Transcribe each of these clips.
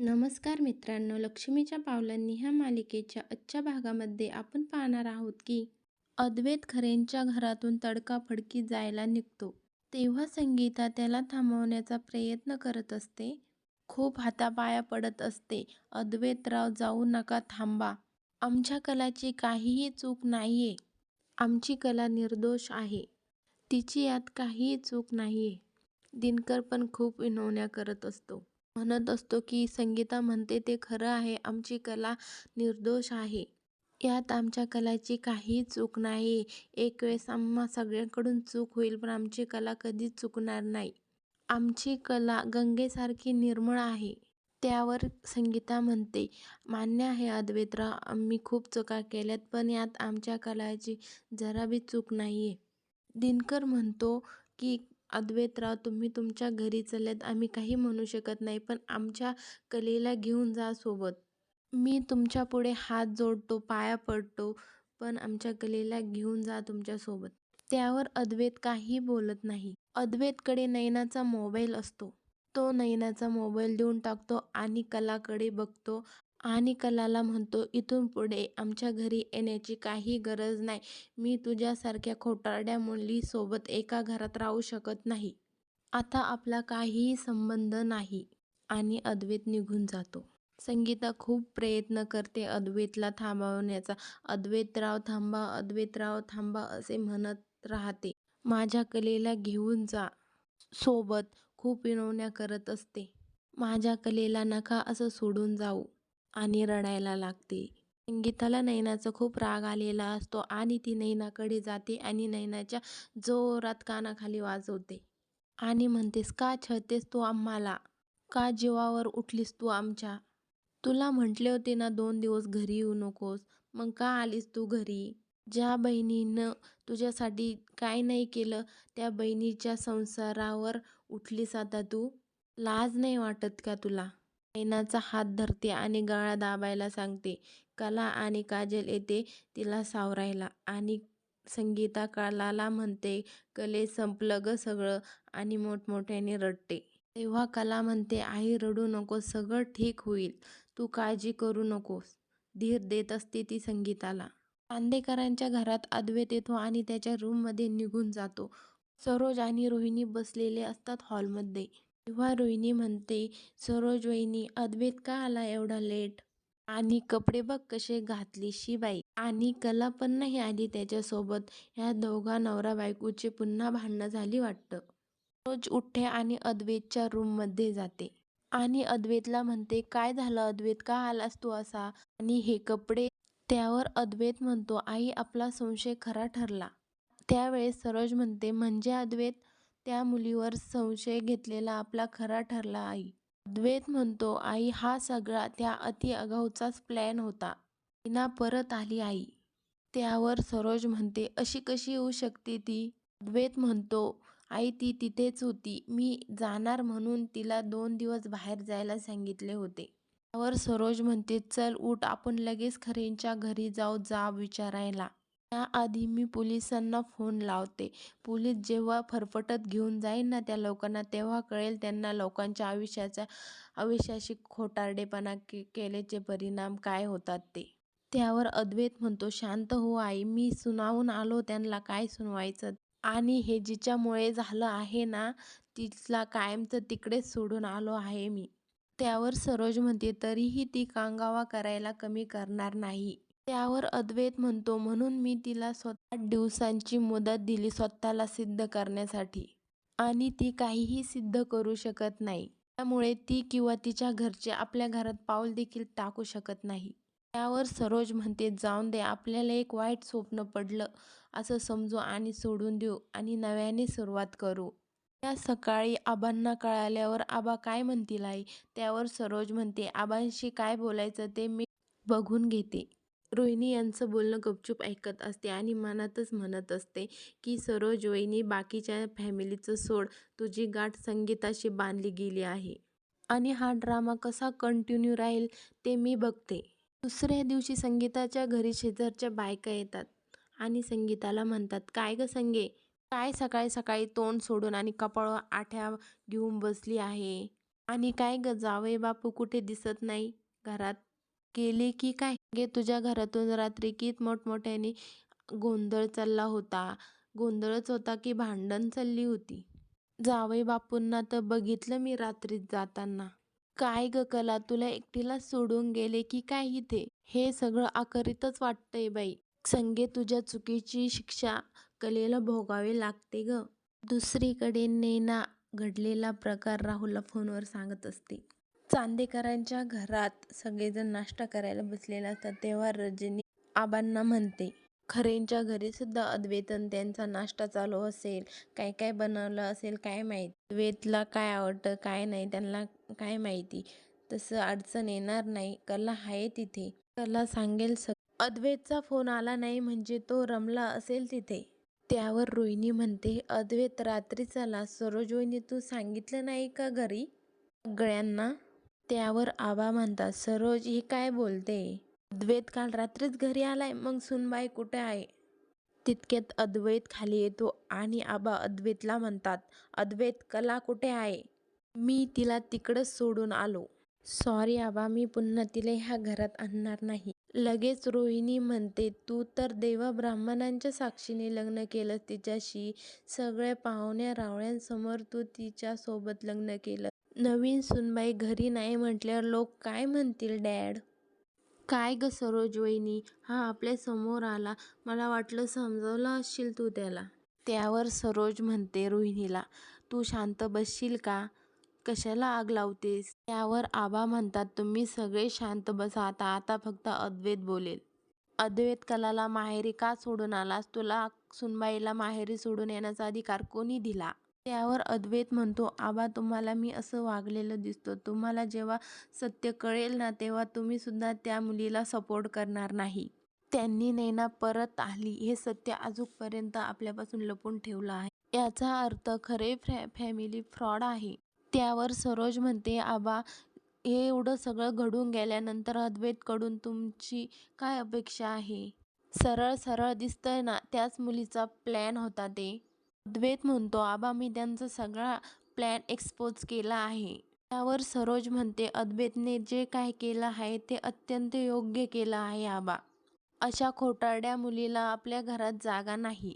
नमस्कार मित्रांनो, लक्ष्मीच्या पावलांनी ह्या मालिकेच्या आजच्या भागामध्ये आपण पाहणार आहोत की अद्वैत खरेंच्या घरातून तडकाफडकी जायला निघतो. तेव्हा संगीता त्याला थांबवण्याचा प्रयत्न करत असते. खूप हातापाया पडत असते. अद्वैतराव, जाऊ नका, थांबा. आमच्या कलाची काहीही चूक नाहीये. आमची कला निर्दोष आहे. तिची यात काहीही चूक नाहीये. दिनकर पण खूप विनवण्या करत असतो. म्हणत असतो की संगीता म्हणते ते खरं आहे, आमची कला निर्दोष आहे. यात आमच्या कलाची काहीही चूक नाही. एक वेळेस आम्हा सगळ्यांकडून चूक होईल, पण आमची कला कधीच चुकणार नाही. आमची कला गंगेसारखी निर्मळ आहे. त्यावर संगीता म्हणते, मान्य आहे अद्वैतराव, आम्ही खूप चुका केल्यात, पण यात आमच्या कलाची जरा बी चूक नाहीये. दिनकर म्हणतो की अद्वैतराव, तुम्ही तुमच्या घरी चलत, आम्ही काही म्हणू शकत नाही, पण आमच्या कलेला घेऊन जा सोबत. मी तुमच्या पुढे हात जोडतो, पाया पडतो, पण आमच्या कलेला घेऊन जा तुमच्यासोबत. त्यावर अद्वैत काही बोलत नाही. अद्वैतकडे नयनाचा मोबाईल असतो. तो नयनाचा मोबाईल देऊन टाकतो आणि कलाकडे बघतो आणि कलाला म्हणतो, इथून पुढे आमच्या घरी येण्याची काही गरज नाही. मी तुझ्यासारख्या खोटारड्या मुलीसोबत एका घरात राहू शकत नाही. आता आपला काहीही संबंध नाही. आणि अद्वैत निघून जातो. संगीता खूप प्रयत्न करते अद्वैतला थांबवण्याचा. अद्वैतराव थांबा, अद्वैतराव थांबा असे म्हणत राहते. माझ्या कलेला घेऊन जा सोबत. खूप विनवण्या करत असते. माझ्या कलेला नका असं सोडून जाऊ. आणि रडायला लागते. संगीताला नयनाचा खूप राग आलेला असतो आणि ती नयनाकडे जाते आणि नयनाच्या जोरात कानाखाली वाजवते. आणि म्हणतेस, का छळतेस तू आम्हाला? का जीवावर उठलीस तू आमच्या? तुला म्हटले होते ना 2 दिवस घरी येऊ नकोस. मग का आलीस तू घरी? ज्या बहिणीनं तुझ्यासाठी काय नाही केलं, त्या बहिणीच्या संसारावर उठलीस आता तू. लाज नाही वाटत का तुला? नयनाचा हात धरते आणि गळा दाबायला सांगते. कला आणि काजल येते तिला सावरायला आणि संगीता कलाला म्हणते, कले संपलं ग सगळं, आणि मोठमोठ्याने रडते. तेव्हा कला म्हणते, आई रडू नकोस, सगळं ठीक होईल. तू काळजी करू नकोस. धीर देत असते ती संगीताला. चांदेकरांच्या घरात अद्वैत येतो आणि त्याच्या रूममध्ये निघून जातो. सरोज आणि रोहिणी बसलेले असतात हॉलमध्ये. तेव्हा रोहिणी म्हणते, सरोज वहिनी, अद्वैत का आला एवढा लेट? आणि कपडे बघ कसे घातले शी बाई. आणि कला पण नाही आली त्याच्यासोबत. ह्या दोघा नवरा बायकोची पुन्हा भांडणं झाली वाटतं. सरोज उठते आणि अद्वैतच्या रूममध्ये जाते. आणि अद्वैतला म्हणते, काय झालं अद्वैत, का आलास तू असा? आणि हे कपडे? त्यावर अद्वैत म्हणतो, आई आपला संशय खरा ठरला. त्यावेळेस सरोज म्हणते, म्हणजे अद्वैत, त्या मुलीवर संशय घेतलेला आपला खरा ठरला आई. अद्वैत म्हणतो, आई हा सगळा त्या अति आगाऊचाच प्लॅन होता. मीना परत आली आई. त्यावर सरोज म्हणते, अशी कशी येऊ शकते ती? अद्वैत म्हणतो, आई ती तिथेच होती. मी जाणार म्हणून तिला 2 दिवस बाहेर जायला सांगितले होते. त्यावर सरोज म्हणते, चल उठ, आपण लगेच खरेंच्या घरी जाऊ जाब विचारायला. त्याआधी मी पोलिसांना फोन लावते. पोलीस जेव्हा फरफटत घेऊन जाईल ना त्या लोकांना, तेव्हा कळेल त्यांना लोकांच्या आयुष्याशी खोटारडेपणा केल्याचे परिणाम काय होतात ते. त्यावर अद्वैत म्हणतो, शांत हो आई, मी सुनावून आलो त्यांना, काय सुनवायचं? आणि हे जिच्यामुळे झालं आहे ना, तिला कायमचं तिकडेच सोडून आलो आहे मी. त्यावर सरोज म्हणते, तरीही ती कांगावा करायला कमी करणार नाही. त्यावर अद्वैत म्हणतो, म्हणून मी तिला 8 दिवसांची मुदत दिली स्वतःला सिद्ध करण्यासाठी. आणि ती काहीही सिद्ध करू शकत नाही. त्यामुळे ती किंवा तिच्या घरचे आपल्या घरात पाऊल देखील टाकू शकत नाही. त्यावर सरोज म्हणते, जाऊन दे, आपल्याला एक वाईट स्वप्न पडलं असं समजू आणि सोडून देऊ आणि नव्याने सुरुवात करू. त्या सकाळी आबांना कळाल्यावर आबा काय म्हणतील आई? त्यावर सरोज म्हणते, आबांशी काय बोलायचं ते मी बघून घेते. रोहिणी यांचं बोलणं गपचूप ऐकत असते आणि मनातच म्हणत असते की सरोज वहिनी, बाकीच्या फॅमिलीचं सोड, तुझी गाठ संगीताशी बांधली गेली आहे. आणि हा ड्रामा कसा कंटिन्यू राहील ते मी बघते. दुसऱ्या दिवशी संगीताच्या घरी शेजारच्या बायका येतात आणि संगीताला म्हणतात, काय ग संगे, काय सकाळी सकाळी तोंड सोडून आणि कपाळावर आठ्या घेऊन बसली आहे? आणि काय ग जावई बापू कुठे दिसत नाही घरात? गेले की काय? गे तुझ्या घरातून रात्री किती मोठमोठ्याने गोंधळ चालला होता. गोंधळच होता की भांडण चालली होती? जावई बापूंना तर बघितलं मी रात्रीत जाताना. काय ग कला तुला एकटीला सोडून गेले की काय इथे? हे सगळं अकरीतच वाटतंय बाई. संगे तुझ्या चुकीची शिक्षा कलेला भोगावी लागते ग. दुसरीकडे नैना घडलेला प्रकार राहुलला फोनवर सांगत असते. चांदेकरांच्या घरात सगळेजण नाश्ता करायला बसलेले असतात तेव्हा रजनी आबांना म्हणते, खरेंच्या घरी सुद्धा अद्वैतन त्यांचा नाश्ता चालू असेल. काय काय बनवलं असेल काय माहिती. अद्वैतला काय आवडतं काय नाही त्यांना काय माहिती. तसं अडचण येणार नाही. कला आहे तिथे. कला सांगेल अद्वैतचा फोन आला नाही म्हणजे तो रमला असेल तिथे. त्यावर रोहिणी म्हणते, अद्वैत रात्रीच आला. सरोज वहिनी तू सांगितलं नाही का घरी सगळ्यांना? त्यावर आबा म्हणतात, सरोज ही काय बोलते? अद्वैत काल रात्रीच घरी आलाय, मग सुनबाई कुठे आहे? तितक्यात अद्वैत खाली येतो आणि आबा अद्वैतला म्हणतात, अद्वैत कला कुठे आहे? मी तिला तिकडंच सोडून आलो. सॉरी आबा मी पुन्हा तिला ह्या घरात आणणार नाही. लगेच रोहिणी म्हणते, तू तर देवा ब्राह्मणांच्या साक्षीने लग्न केलं तिच्याशी. सगळ्या पाहुण्या रावळ्यांसमोर तू तिच्या सोबत लग्न केलं. नवीन सुनबाई घरी नाही म्हटल्यावर लोक काय म्हणतील डॅड? काय ग सरोज वहिनी, हा आपल्या समोर आला. मला वाटलं समजावलं असशील तू त्याला. त्यावर सरोज म्हणते रोहिणीला, तू शांत बसशील का? कशाला आग लावतेस? त्यावर आबा म्हणतात, तुम्ही सगळे शांत बसा आता. आता फक्त अद्वैत बोलेल. अद्वैत कलाला माहेरी का सोडून आलास? तुला सुनबाईला माहेरी सोडून येण्याचा अधिकार कोणी दिला? त्यावर अद्वैत म्हणतो, आबा तुम्हाला मी असं वागलेलं दिसतं. तुम्हाला जेव्हा सत्य कळेल ना तेव्हा तुम्ही सुद्धा त्या मुलीला सपोर्ट करणार नाही. त्यांनी नैना परत आली हे सत्य अजूनपर्यंत आपल्यापासून लपून ठेवलं आहे. याचा अर्थ खरे फॅमिली फ्रॉड आहे. त्यावर सरोज म्हणते, आबा हे एवढं सगळं घडून गेल्यानंतर अद्वैतकडून तुमची काय अपेक्षा आहे? सरळ सरळ दिसतंय ना त्याच मुलीचा प्लॅन होता ते. अद्वैत म्हणतो, आबा मी त्यांचा सगळा प्लॅन एक्सपोज केला आहे. त्यावर सरोज म्हणते, अद्वैतने जे काय केलं आहे ते अत्यंत योग्य केलं आहे आबा. अशा खोटारड्या मुलीला आपल्या घरात जागा नाही.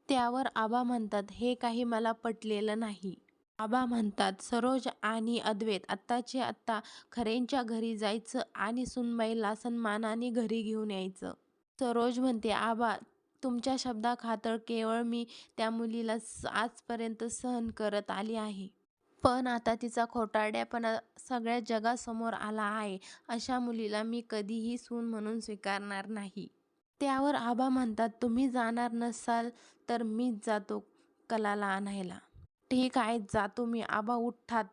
त्यावर आबा म्हणतात, हे काही मला पटलेलं नाही. आबा म्हणतात, सरोज आणि अद्वैत आत्ताचे आत्ता खरेंच्या घरी जायचं आणि सुनबाईला सन्मानाने घरी घेऊन यायचं. सरोज म्हणते, आबा तुमच्या शब्दाखातर केवळ मी त्या मुलीला आजपर्यंत सहन करत आली आहे. पण आता तिचा खोटारडेपणा सगळ्या जगासमोर आला आहे. अशा मुलीला मी कधीही सून म्हणून स्वीकारणार नाही. त्यावर आबा म्हणतात, तुम्ही जाणार नसाल तर मीच जातो कलाला आणायला. ठीक आहे जातो मी. आबा उठतात.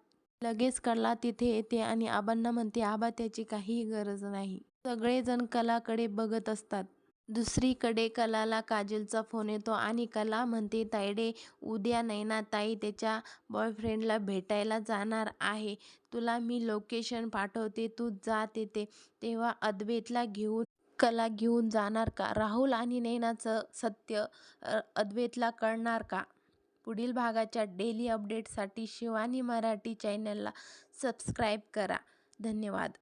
लगेच कला तिथे येते आणि आबांना म्हणते, आबा त्याची काहीही गरज नाही. सगळेजण कलाकडे बघत असतात. दुसरीकडे कलाला काजलचा फोन येतो आणि कला म्हणते, तायडे उद्या नैनाताई त्याच्या बॉयफ्रेंडला भेटायला जाणार आहे. तुला मी लोकेशन पाठवते तू जा तिथे. तेव्हा अद्वैतला घेऊन कला घेऊन जाणार का? राहुल आणि नैनाचं सत्य अद्वैतला कळणार का? पुढील भागाच्या डेली अपडेटसाठी शिवानी मराठी चॅनलला सबस्क्राईब करा. धन्यवाद.